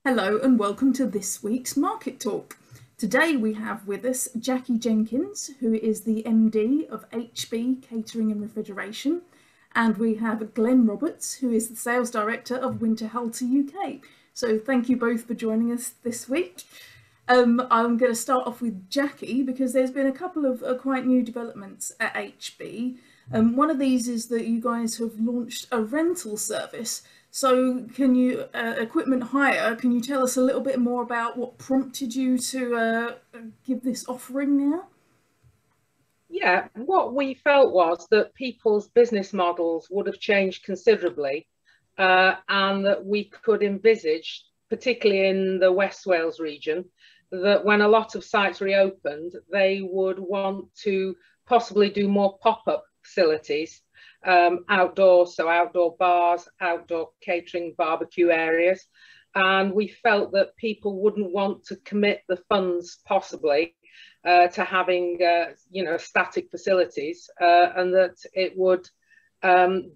Hello and welcome to this week's Market Talk. Today we have with us Jackie Jenkins, who is the MD of HB Catering and Refrigeration, and we have Glenn Roberts, who is the Sales Director of Winterhalter UK. So thank you both for joining us this week. I'm going to start off with Jackie because there's been a couple of quite new developments at HB. One of these is that you guys have launched a rental service. So can you, equipment hire, can you tell us a little bit more about what prompted you to give this offering now? Yeah, what we felt was that people's business models would have changed considerably, and that we could envisage, particularly in the West Wales region, that when a lot of sites reopened, they would want to possibly do more pop-up facilities, outdoor, so outdoor bars, outdoor catering, barbecue areas. And we felt that people wouldn't want to commit the funds possibly to having, static facilities, and that it would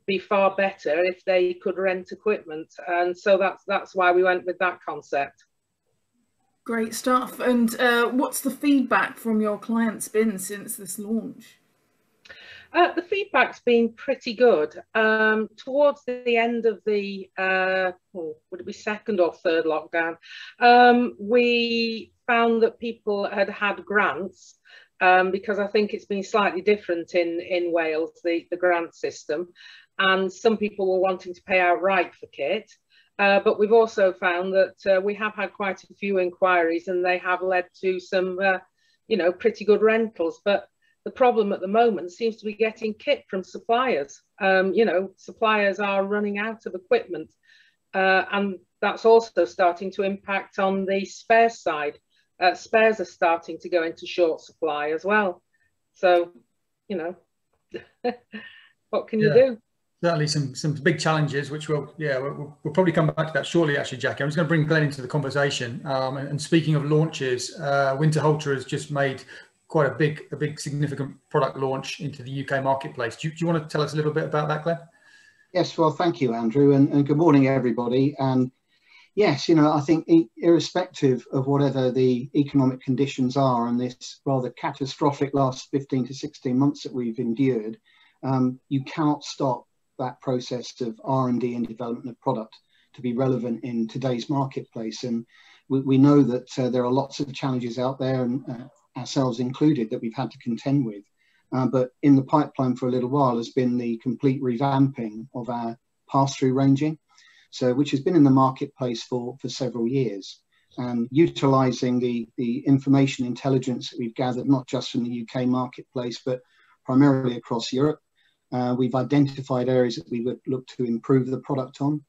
be far better if they could rent equipment. And so that's why we went with that concept. Great stuff. And what's the feedback from your clients been since this launch? The feedback's been pretty good. Towards the end of the, would it be second or third lockdown, we found that people had had grants, because I think it's been slightly different in Wales, the grant system, and some people were wanting to pay outright for kit. But we've also found that we have had quite a few inquiries, and they have led to some, pretty good rentals. But the problem at the moment seems to be getting kit from suppliers. Suppliers are running out of equipment, and that's also starting to impact on the spares side. Spares are starting to go into short supply as well. So, what can you do? Certainly some big challenges, which we'll probably come back to that shortly, actually, Jackie. I'm just going to bring Glenn into the conversation. And speaking of launches, Winterhalter has just made quite a big significant product launch into the UK marketplace. Do you want to tell us a little bit about that, Glenn? Yes, well, thank you, Andrew, and good morning, everybody. And yes, I think irrespective of whatever the economic conditions are and this rather catastrophic last 15 to 16 months that we've endured, you cannot stop that process of R&D and development of product to be relevant in today's marketplace. And we know that there are lots of challenges out there, and ourselves included, that we've had to contend with. But in the pipeline for a little while has been the complete revamping of our pass-through ranging, which has been in the marketplace for several years. And utilising the information intelligence that we've gathered, not just from the UK marketplace, but primarily across Europe. We've identified areas that we would look to improve the product on,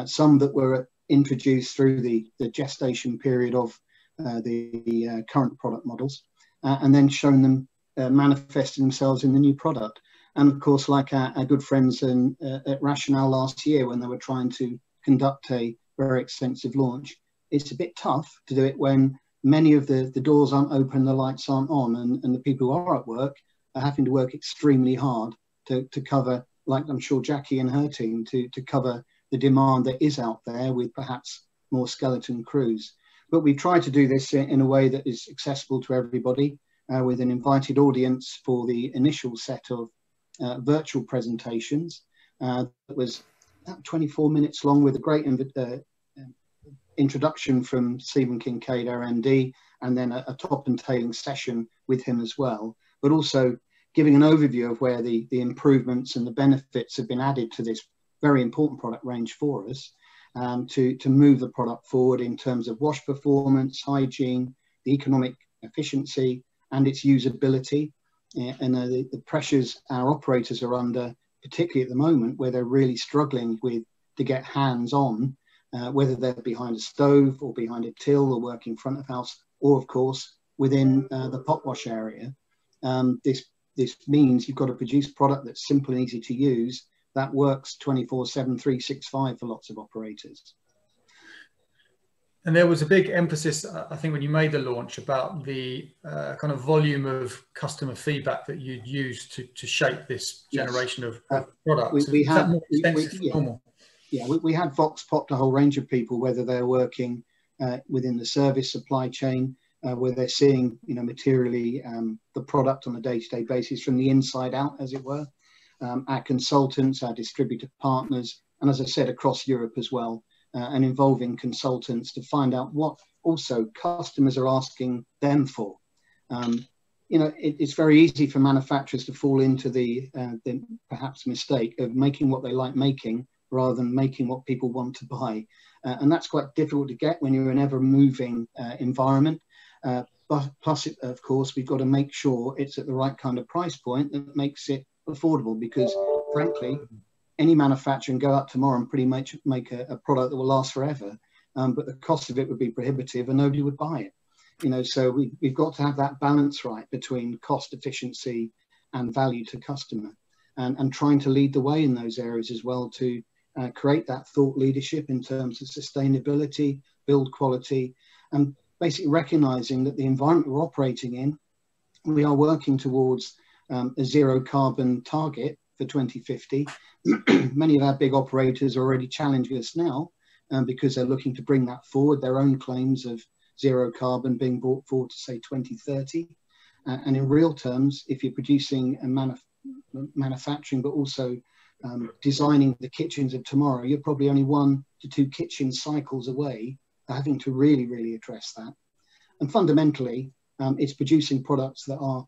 some that were introduced through the gestation period of the current product models, and then shown them manifesting themselves in the new product. And of course, like our good friends at Rationale last year, when they were trying to conduct a very extensive launch, it's a bit tough to do it when many of the doors aren't open, the lights aren't on, and the people who are at work are having to work extremely hard to cover, like I'm sure Jackie and her team, to cover the demand that is out there with perhaps more skeleton crews. But we try to do this in a way that is accessible to everybody, with an invited audience for the initial set of virtual presentations. That was 24 minutes long, with a great introduction from Stephen Kincaid, our MD, and then a top and tailing session with him as well, but also giving an overview of where the improvements and the benefits have been added to this very important product range for us, to move the product forward in terms of wash performance, hygiene, the economic efficiency, and its usability, and the pressures our operators are under, particularly at the moment, where they're really struggling to get hands on, whether they're behind a stove or behind a till or working front of house, or of course within the pot wash area. This means you've got to produce product that's simple and easy to use, that works 24/7, 365 for lots of operators. And there was a big emphasis, I think, when you made the launch, about the kind of volume of customer feedback that you'd use to shape this generation of products. We had vox popped a whole range of people, whether they're working within the service supply chain, where they're seeing, materially the product on a day-to-day basis from the inside out, as it were. Our consultants, our distributor partners, and as I said, across Europe as well, and involving consultants to find out what also customers are asking them for. It's very easy for manufacturers to fall into the perhaps mistake of making what they like making rather than making what people want to buy. And that's quite difficult to get when you're in an ever-moving environment. But plus, of course, we've got to make sure it's at the right kind of price point that makes it affordable, because frankly, any manufacturer can go out tomorrow and pretty much make a product that will last forever, but the cost of it would be prohibitive and nobody would buy it. So we've got to have that balance right between cost efficiency and value to customer, and trying to lead the way in those areas as well to create that thought leadership in terms of sustainability, build quality, and basically recognizing that the environment we're operating in, we are working towards a zero carbon target for 2050. Many of our big operators are already challenging us now because they're looking to bring that forward, their own claims of zero carbon being brought forward to say 2030. And in real terms, if you're producing and manufacturing, but also designing the kitchens of tomorrow, you're probably only 1 to 2 kitchen cycles away having to really address that. And fundamentally, it's producing products that are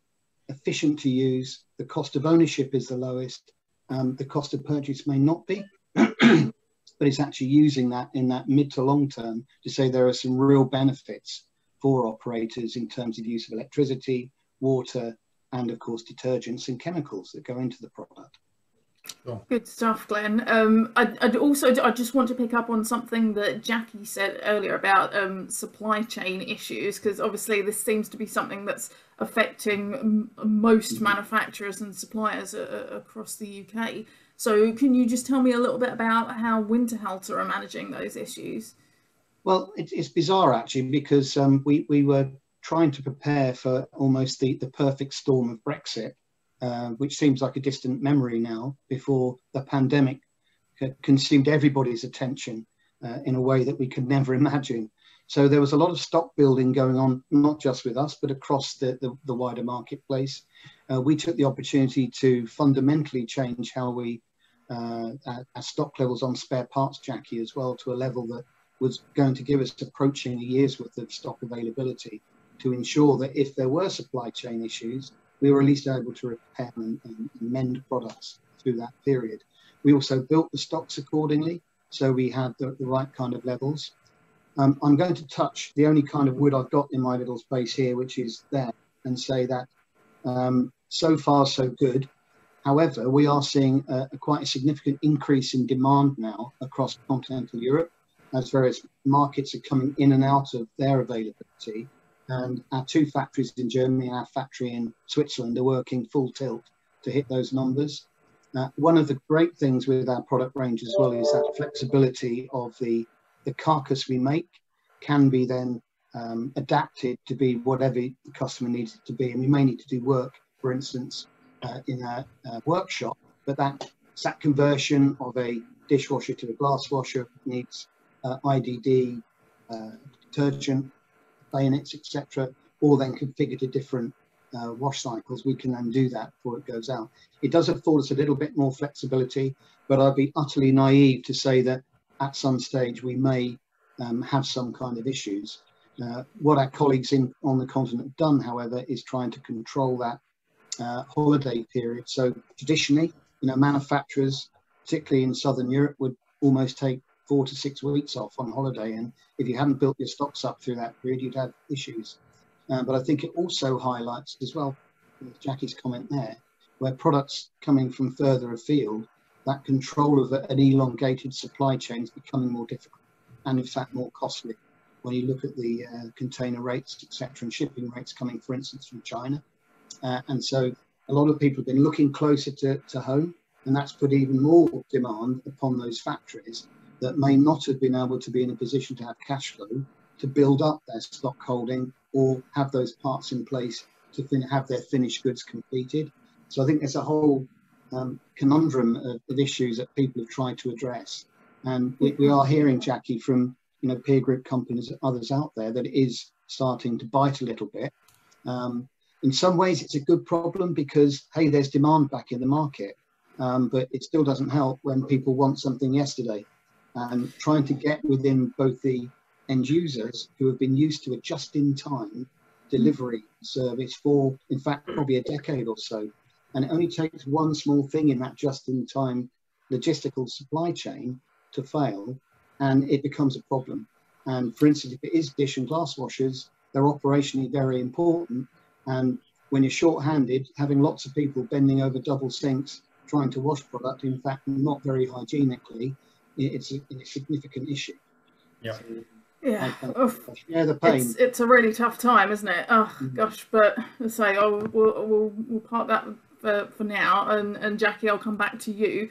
efficient to use. The cost of ownership is the lowest. The cost of purchase may not be, but it's actually using that in that mid to long term to say there are some real benefits for operators in terms of use of electricity, water, and of course detergents and chemicals that go into the product. Cool. Good stuff, Glenn. I just want to pick up on something that Jackie said earlier about supply chain issues, because obviously this seems to be something that's affecting most manufacturers and suppliers across the UK. So can you just tell me a little bit about how Winterhalter are managing those issues? Well, it's bizarre actually, because we were trying to prepare for almost the perfect storm of Brexit, which seems like a distant memory now, before the pandemic consumed everybody's attention in a way that we could never imagine. So there was a lot of stock building going on, not just with us, but across the wider marketplace. We took the opportunity to fundamentally change how we, our stock levels on spare parts, Jackie, as well, to a level that was going to give us approaching a year's worth of stock availability, to ensure that if there were supply chain issues, we were at least able to repair and mend products through that period. We also built the stocks accordingly, so we had the right kind of levels. I'm going to touch the only kind of wood I've got in my little space here, which is there, and say that so far so good. However, we are seeing quite a significant increase in demand now across continental Europe, as various markets are coming in and out of their availability. And our 2 factories in Germany and our factory in Switzerland are working full tilt to hit those numbers. One of the great things with our product range as well is that flexibility of the carcass we make can be then adapted to be whatever the customer needs it to be. And we may need to do work, for instance, in a workshop, but that conversion of a dishwasher to a glass washer needs IDD, detergent, bayonets, etc., or then configure to different wash cycles. We can then do that before it goes out. It does afford us a little bit more flexibility, but I'd be utterly naive to say that at some stage we may have some kind of issues. What our colleagues on the continent have done, however, is trying to control that holiday period. So traditionally, manufacturers, particularly in Southern Europe, would almost take 4 to 6 weeks off on holiday, and if you hadn't built your stocks up through that period, you'd have issues. But I think it also highlights as well, with Jackie's comment there, where products coming from further afield, that control of an elongated supply chain is becoming more difficult and in fact more costly when you look at the container rates, etc., and shipping rates coming, for instance, from China. And so a lot of people have been looking closer to home, and that's put even more demand upon those factories that may not have been able to be in a position to have cash flow to build up their stock holding or have those parts in place to have their finished goods completed. So I think there's a whole conundrum of issues that people have tried to address. And we are hearing, Jackie, from peer group companies, others out there, that it is starting to bite a little bit. In some ways, it's a good problem because, hey, there's demand back in the market, but it still doesn't help when people want something yesterday. And trying to get within both the end users who have been used to a just-in-time delivery service for, in fact, probably a decade or so. And it only takes one small thing in that just-in-time logistical supply chain to fail, and it becomes a problem. And for instance, if it is dish and glass washers, they're operationally very important. And when you're short-handed, having lots of people bending over double sinks trying to wash product, in fact, not very hygienically, it's a significant issue. Yeah. So, yeah, I share the pain. it's a really tough time, isn't it? Oh gosh, but let's say we'll park that for now, and Jackie, I'll come back to you.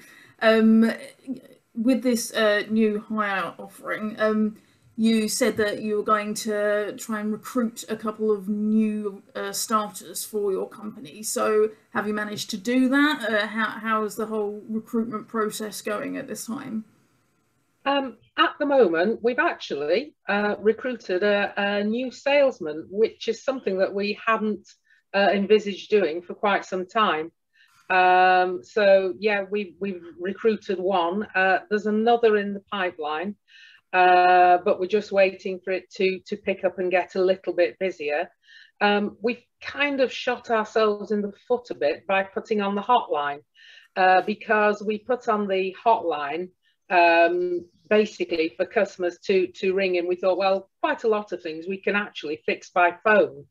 With this new hire offering, you said that you were going to try and recruit a couple of new starters for your company. So have you managed to do that? How is the whole recruitment process going at this time? At the moment, we've actually recruited a new salesman, which is something that we hadn't envisaged doing for quite some time. So yeah, we've recruited one. There's another in the pipeline, but we're just waiting for it to pick up and get a little bit busier. We've kind of shot ourselves in the foot a bit by putting on the hotline, because we put on the hotline basically for customers to ring in. We thought, well, quite a lot of things we can actually fix by phone.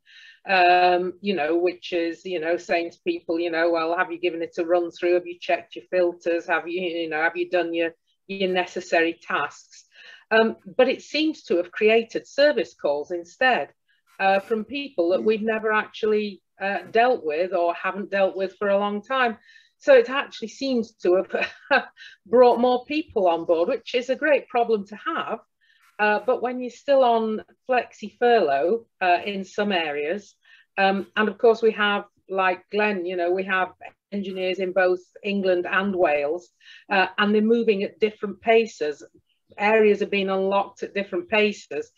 Which is, saying to people, well, have you given it a run through? Have you checked your filters? Have you done your necessary tasks? But it seems to have created service calls instead from people that we've never actually dealt with or haven't dealt with for a long time. So it actually seems to have brought more people on board, which is a great problem to have. But when you're still on flexi furlough in some areas, and of course we have, like Glenn, we have engineers in both England and Wales, and they're moving at different paces. Areas are being unlocked at different paces,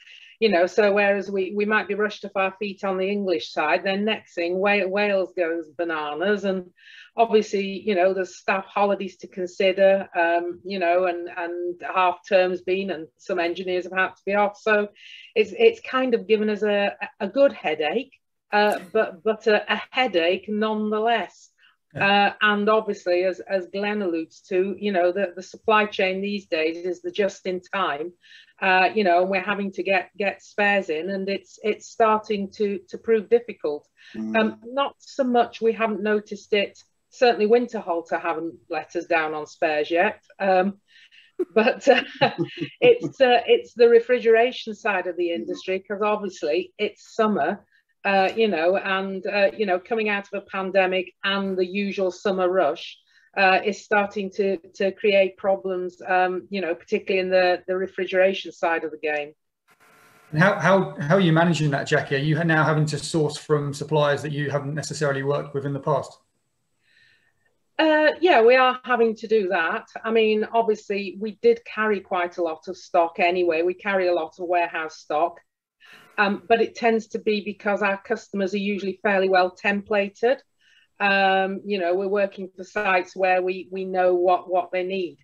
so whereas we might be rushed off our feet on the English side, then next thing Wales goes bananas, and obviously there's staff holidays to consider, and half terms been, and some engineers have had to be off, so it's kind of given us a good headache, but a headache nonetheless. And obviously, as Glenn alludes to, the supply chain these days is the just in time, and we're having to get spares in, and it's starting to prove difficult. Not so much we haven't noticed it. Certainly Winterhalter haven't let us down on spares yet, but it's the refrigeration side of the industry, because obviously it's summer. Coming out of a pandemic and the usual summer rush is starting to create problems, particularly in the refrigeration side of the game. And how are you managing that, Jackie? Are you now having to source from suppliers that you haven't necessarily worked with in the past? Yeah, we are having to do that. I mean, obviously, we did carry quite a lot of stock anyway. We carry a lot of warehouse stock. But it tends to be because our customers are usually fairly well templated. We're working for sites where we know what they need.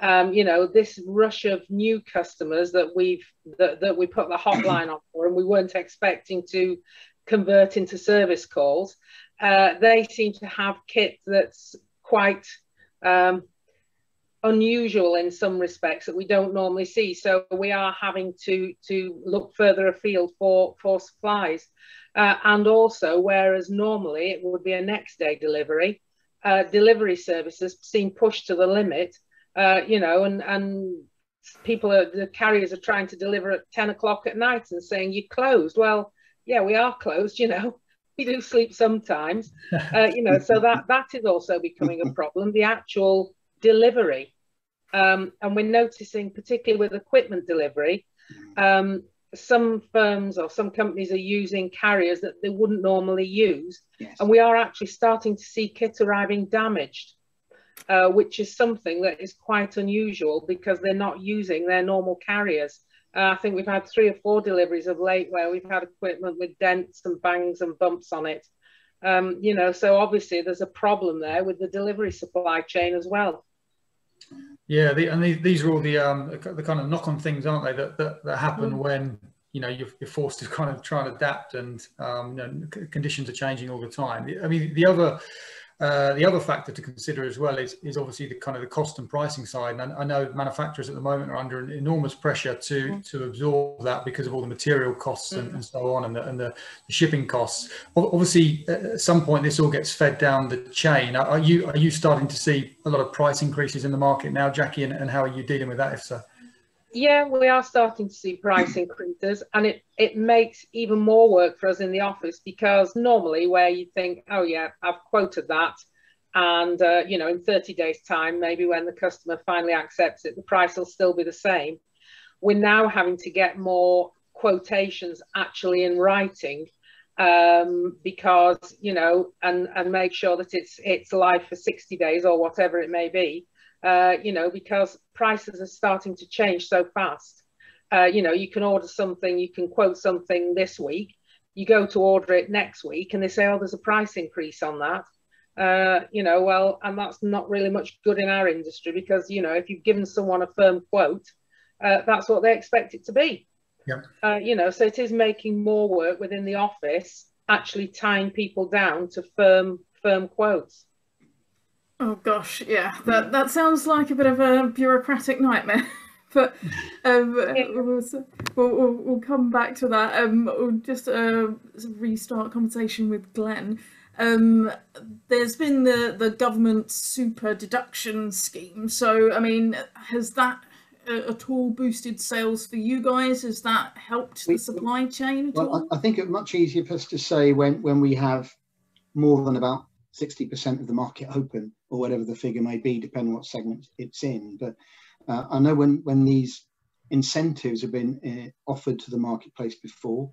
This rush of new customers that we put the hotline on for, and we weren't expecting to convert into service calls. They seem to have kit that's quite unusual in some respects that we don't normally see, so we are having to look further afield for supplies, and also, whereas normally it would be a next day delivery services seem pushed to the limit, and the carriers are trying to deliver at 10 o'clock at night and saying you're closed. Well, yeah, we are closed, we do sleep sometimes, so that is also becoming a problem, the actual delivery. And we're noticing, particularly with equipment delivery, some firms or some companies are using carriers that they wouldn't normally use. Yes. And we are actually starting to see kit arriving damaged, which is something that is quite unusual because they're not using their normal carriers. I think we've had 3 or 4 deliveries of late where we've had equipment with dents and bangs and bumps on it. You know, so obviously there's a problem there with the delivery supply chain as well. Yeah, these are all the kind of knock-on things, aren't they? That happen when you're forced to kind of try and adapt, and conditions are changing all the time. I mean, the other factor to consider as well is obviously the kind of the cost and pricing side. And I know manufacturers at the moment are under enormous pressure to absorb that because of all the material costs and so on, and the shipping costs. Obviously, at some point, this all gets fed down the chain. Are you starting to see a lot of price increases in the market now, Jackie? And how are you dealing with that, if so? Yeah, we are starting to see price increases, and it makes even more work for us in the office, because normally where you think, oh yeah, I've quoted that, and in 30 days time, maybe when the customer finally accepts it, the price will still be the same. We're now having to get more quotations actually in writing, because and make sure that it's live for 60 days or whatever it may be. Because prices are starting to change so fast. You can order something, you can quote something this week, you go to order it next week, and they say, oh, there's a price increase on that. Well, and that's not really much good in our industry, because, if you've given someone a firm quote, that's what they expect it to be. Yeah. So it is making more work within the office, actually tying people down to firm quotes. Oh gosh, yeah, that sounds like a bit of a bureaucratic nightmare. But we'll come back to that. We'll just restart conversation with Glenn. There's been the government super deduction scheme. So, I mean, has that at all boosted sales for you guys? Has that helped the supply chain at all? I think it's much easier for us to say when we have more than about 60% of the market open, or whatever the figure may be, depending on what segment it's in. But I know when these incentives have been offered to the marketplace before,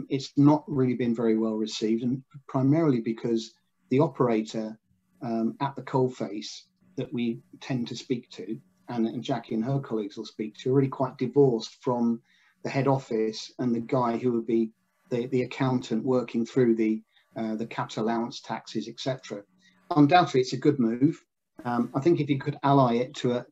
it's not really been very well received, and primarily because the operator at the coalface that we tend to speak to, and Jackie and her colleagues will speak to, are really quite divorced from the head office and the guy who would be the accountant working through the capital allowance taxes, etc. Undoubtedly, it's a good move. I think if you could ally it to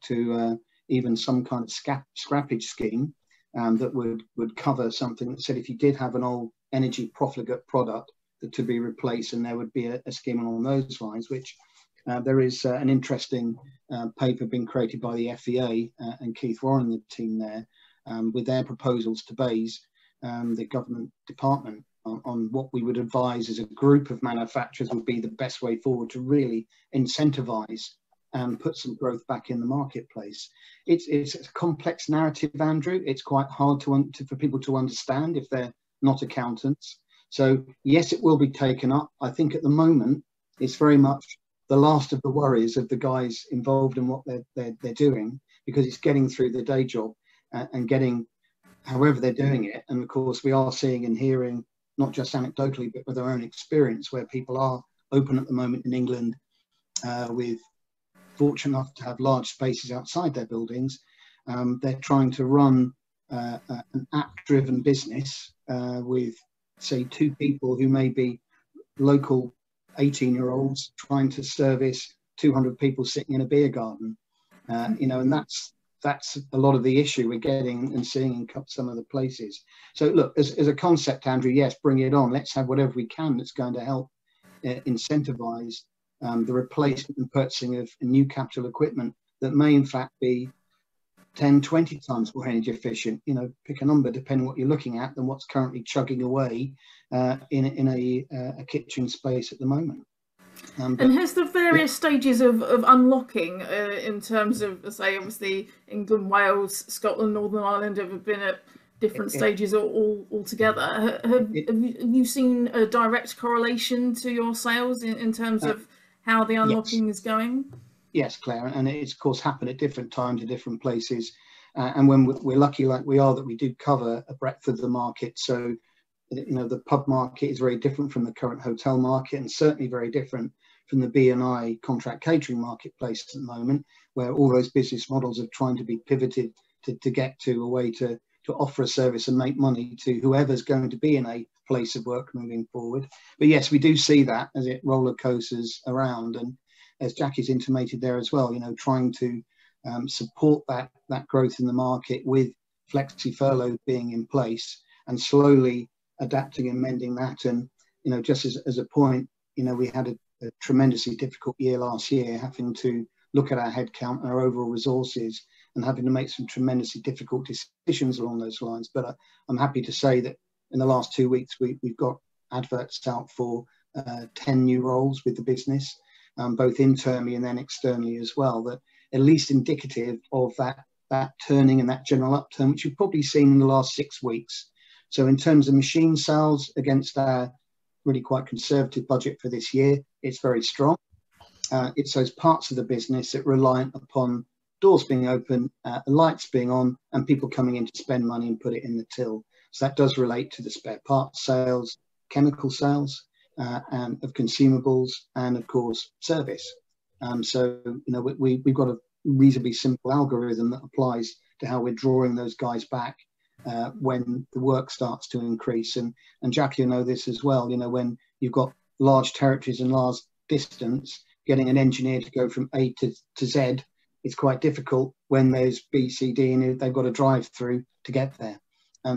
even some kind of scrappage scheme that would cover something that said if you did have an old energy profligate product that to be replaced, and there would be a scheme along those lines, which there is an interesting paper being created by the FEJ and Keith Warren and the team there with their proposals to BEIS, the government department, on what we would advise as a group of manufacturers would be the best way forward to really incentivize and put some growth back in the marketplace. It's a complex narrative, Andrew. It's quite hard for people to understand if they're not accountants. So yes, it will be taken up. I think at the moment it's very much the last of the worries of the guys involved in what they're doing, because it's getting through the day job and getting however they're doing it. And of course we are seeing and hearing, not just anecdotally, but with our own experience, where people are open at the moment in England with fortunate enough to have large spaces outside their buildings. They're trying to run an app-driven business with, say, 2 people who may be local 18-year-olds trying to service 200 people sitting in a beer garden. And that's a lot of the issue we're getting and seeing in some of the places. So look, as a concept, Andrew, yes, bring it on. Let's have whatever we can that's going to help incentivize the replacement and purchasing of new capital equipment that may in fact be 10, 20 times more energy efficient. Pick a number depending on what you're looking at than what's currently chugging away in a kitchen space at the moment. And has the various stages of unlocking in terms of, say, obviously England, Wales, Scotland, Northern Ireland have been at different stages all together. Have you seen a direct correlation to your sales in terms of how the unlocking is going? Yes, Claire, and it's of course happened at different times in different places. And when we're lucky like we are that we do cover a breadth of the market. So, the pub market is very different from the current hotel market, and certainly very different from the B&I contract catering marketplace at the moment, where all those business models are trying to be pivoted to get to a way to to offer a service and make money to whoever's going to be in a place of work moving forward. But yes, we do see that as it roller coasters around, and as Jackie's intimated there as well, you know, trying to support that growth in the market with flexi furlough being in place and slowly adapting and mending that. And, you know, just as a point, you know, we had a tremendously difficult year last year, having to look at our headcount and our overall resources and having to make some tremendously difficult decisions along those lines. But I'm happy to say that in the last 2 weeks, we've got adverts out for 10 new roles with the business, both internally and then externally as well, that at least indicative of that turning and that general upturn, which you've probably seen in the last 6 weeks. So in terms of machine sales against our really quite conservative budget for this year, it's very strong. It's those parts of the business that rely upon doors being open, lights being on, and people coming in to spend money and put it in the till. So that does relate to the spare parts sales, chemical sales, and of consumables, and of course service. So, you know, we've got a reasonably simple algorithm that applies to how we're drawing those guys back when the work starts to increase. And Jackie, you know this as well, you know, when you've got large territories and large distance, getting an engineer to go from A to Z is quite difficult when there's B, C, D, and they've got to drive through to get there.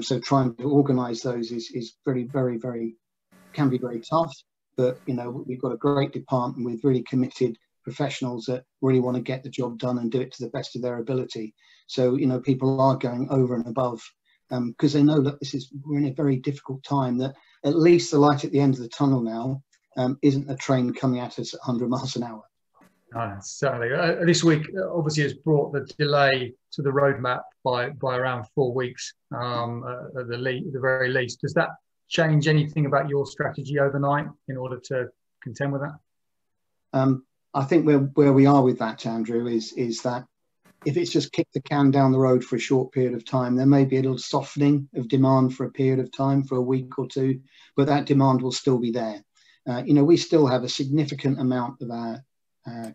So trying to organise those is very, very, very, can be very tough. But, you know, we've got a great department with really committed professionals that really want to get the job done and do it to the best of their ability. So, you know, people are going over and above because they know that we're in a very difficult time, that at least the light at the end of the tunnel now isn't a train coming at us at 100 miles an hour. Certainly. This week obviously has brought the delay to the roadmap by around 4 weeks at the very least. Does that change anything about your strategy overnight in order to contend with that? I think where we are with that, Andrew, is that if it's just kicked the can down the road for a short period of time, there may be a little softening of demand for a period of time, for a week or two, but that demand will still be there. You know, we still have a significant amount of our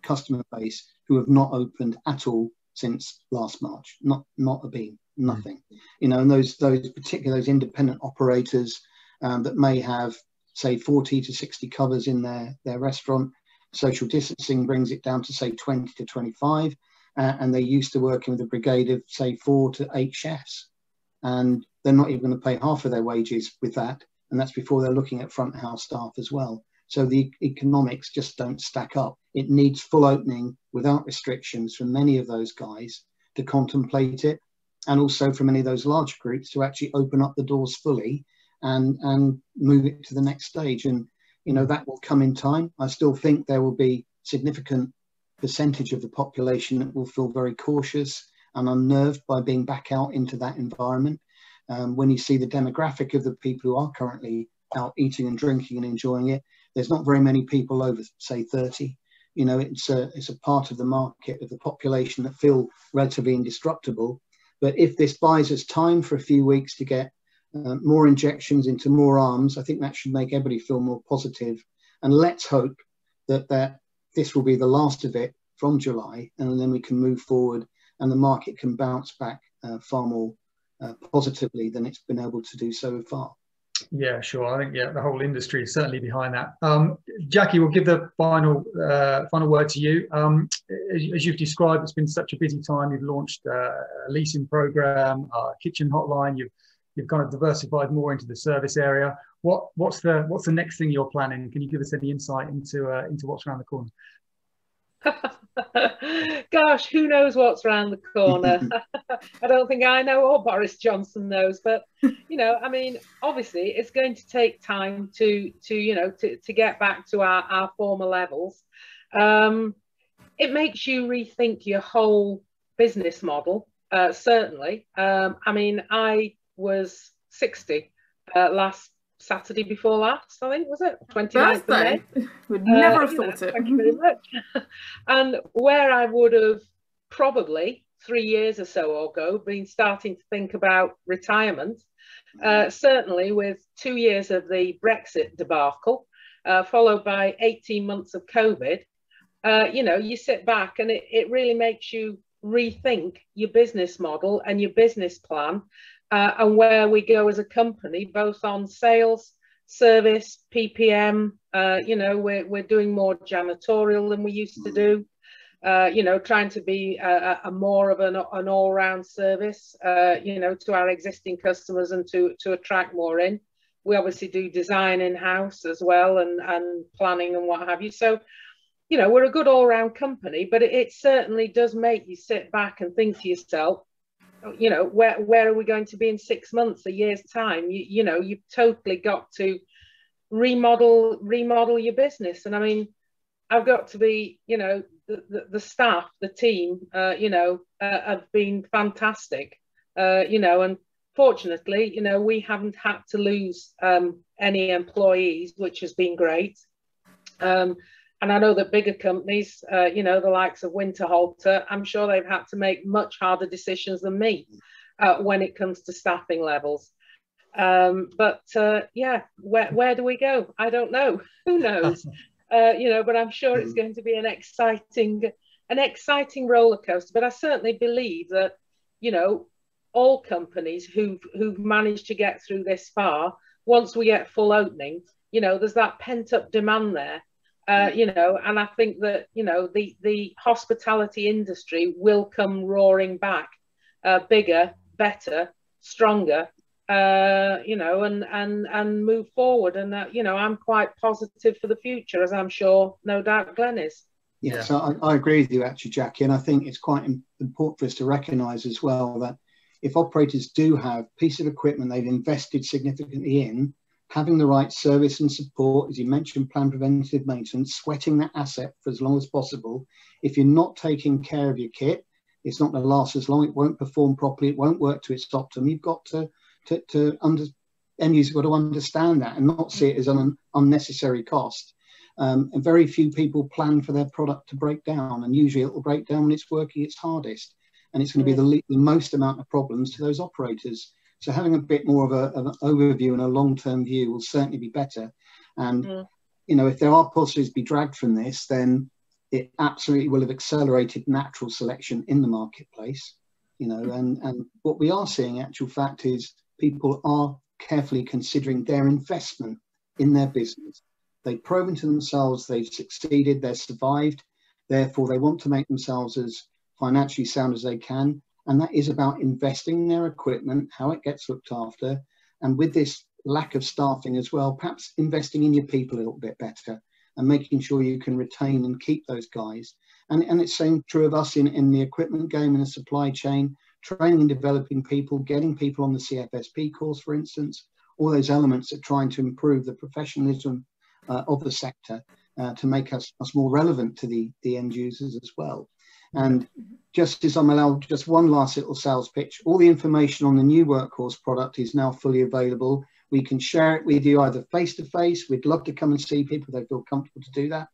customer base who have not opened at all since last March, not a beam, nothing. You know, and those independent operators that may have, say, 40 to 60 covers in their restaurant, social distancing brings it down to, say, 20 to 25, and they're used to working with a brigade of, say, 4 to 8 chefs, and they're not even going to pay half of their wages with that, and that's before they're looking at front of house staff as well. So the economics just don't stack up. It needs full opening without restrictions from many of those guys to contemplate it, and also for many of those large groups to actually open up the doors fully and move it to the next stage. And, you know, that will come in time. I still think there will be significant percentage of the population that will feel very cautious and unnerved by being back out into that environment. When you see the demographic of the people who are currently out eating and drinking and enjoying it, there's not very many people over, say, 30. You know, it's a part of the market of the population that feel relatively indestructible. But if this buys us time for a few weeks to get more injections into more arms, I think that should make everybody feel more positive. And let's hope that this will be the last of it from July, and then we can move forward and the market can bounce back far more positively than it's been able to do so far. Yeah, sure. I think the whole industry is certainly behind that. Jackie, we'll give the final word to you. As you've described, it's been such a busy time. You've launched a leasing program, a kitchen hotline. You've kind of diversified more into the service area. What's the next thing you're planning? Can you give us any insight into what's around the corner? Gosh, who knows what's around the corner? I don't think I know or Boris Johnson knows, but you know, I mean, obviously it's going to take time to get back to our former levels. It makes you rethink your whole business model, certainly. I mean, I was 60 last Saturday before last, I think, was it? 29th of May. Would never have thought it. Thank you very much. And where I would have probably 3 years or so ago been starting to think about retirement, certainly with 2 years of the Brexit debacle, followed by 18 months of COVID, you know, you sit back and it really makes you rethink your business model and your business plan. and where we go as a company, both on sales, service, PPM. You know, we're doing more janitorial than we used to do. You know, trying to be a more of an all-round service, you know, to our existing customers and to attract more in. We obviously do design in-house as well, and planning and what have you. So, you know, we're a good all-round company, but it certainly does make you sit back and think to yourself, you know, where are we going to be in 6 months, a year's time? You know, you've totally got to remodel your business. And I mean, I've got to be, you know, the staff, the team, you know, have been fantastic, you know, and fortunately, you know, we haven't had to lose any employees, which has been great. And I know that bigger companies, you know, the likes of Winterhalter, I'm sure they've had to make much harder decisions than me when it comes to staffing levels. But yeah, where do we go? I don't know. Who knows? You know, but I'm sure it's going to be an exciting roller coaster. But I certainly believe that, you know, all companies who've managed to get through this far, once we get full opening, you know, there's that pent up demand there. You know, and I think that, you know, the hospitality industry will come roaring back, bigger, better, stronger, you know, and move forward. And you know, I'm quite positive for the future, as I'm sure, no doubt, Glenn is. Yeah, so I agree with you actually, Jackie, and I think it's quite important for us to recognise as well that if operators do have a piece of equipment they've invested significantly in, having the right service and support, as you mentioned, planned preventative maintenance, sweating that asset for as long as possible. If you're not taking care of your kit, it's not going to last as long. It won't perform properly. It won't work to its optimum. You've got to end users got to understand that and not see it as an unnecessary cost. And very few people plan for their product to break down, and usually it will break down when it's working its hardest, and it's going to be the most amount of problems to those operators. So having a bit more of an overview and a long-term view will certainly be better. And, you know, if there are positives to be dragged from this, then it absolutely will have accelerated natural selection in the marketplace, you know, and what we are seeing, actual fact, is people are carefully considering their investment in their business. They've proven to themselves they've succeeded, they've survived, therefore they want to make themselves as financially sound as they can. And that is about investing in their equipment, how it gets looked after. And with this lack of staffing as well, perhaps investing in your people a little bit better and making sure you can retain and keep those guys. And it's same true of us in the equipment game, in the supply chain, training and developing people, getting people on the CFSP course, for instance, all those elements are trying to improve the professionalism of the sector to make us more relevant to the end users as well. And just as I'm allowed just one last little sales pitch, all the information on the new Workhorse product is now fully available. We can share it with you either face-to-face. We'd love to come and see people that feel comfortable to do that.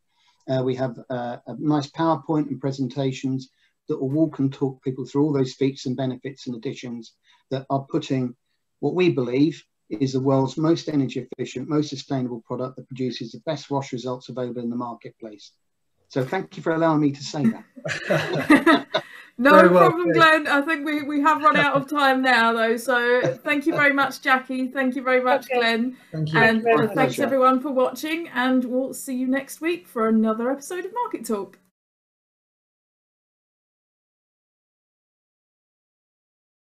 We have a nice PowerPoint and presentations that will walk and talk people through all those features and benefits and additions that are putting what we believe is the world's most energy efficient, most sustainable product that produces the best wash results available in the marketplace. So thank you for allowing me to say that. No problem, Glenn. I think we have run out of time now, though. So thank you very much, Jackie. Thank you very much, Glenn. Thank you. And thanks everyone for watching. And we'll see you next week for another episode of Market Talk.